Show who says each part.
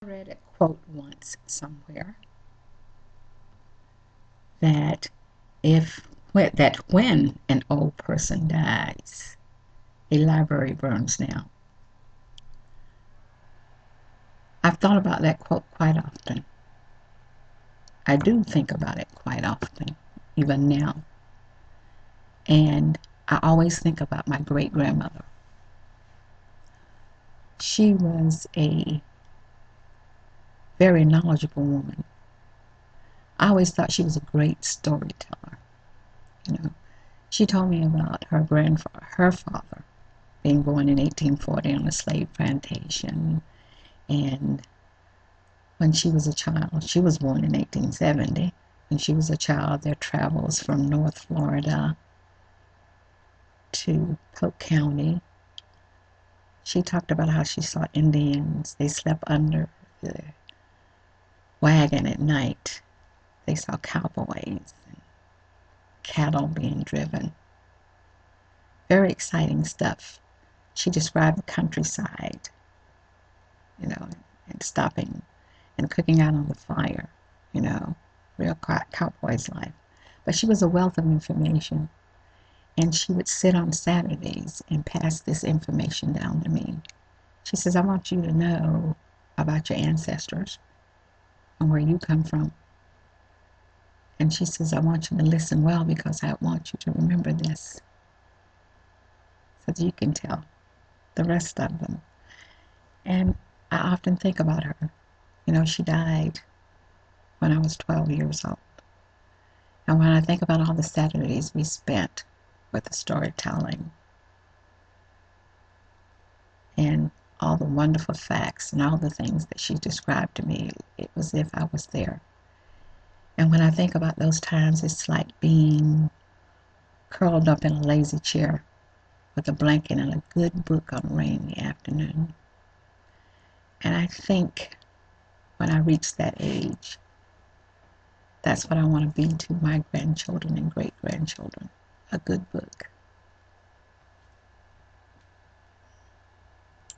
Speaker 1: I read a quote once somewhere that when an old person dies, a library burns down. I've thought about that quote quite often. I do think about it quite often, even now. And I always think about my great grandmother. She was a very knowledgeable woman. I always thought she was a great storyteller. You know, she told me about her father, being born in 1840 on a slave plantation. And when she was a child, she was born in 1870. When she was a child, their travels from North Florida to Polk County. She talked about how she saw Indians. They slept under the wagon at night. They saw cowboys and cattle being driven. Very exciting stuff. She described the countryside, you know, and stopping and cooking out on the fire, you know, real cowboy's life. But she was a wealth of information, and she would sit on Saturdays and pass this information down to me. She says, I want you to know about your ancestors and where you come from. And she says, I want you to listen well because I want you to remember this so that you can tell the rest of them. And I often think about her. You know, she died when I was 12 years old. And when I think about all the Saturdays we spent with the storytelling and all the wonderful facts and all the things that she described to me, it was as if I was there. And when I think about those times, it's like being curled up in a lazy chair with a blanket and a good book on a rainy afternoon. And I think when I reach that age, that's what I want to be to my grandchildren and great grandchildren, a good book.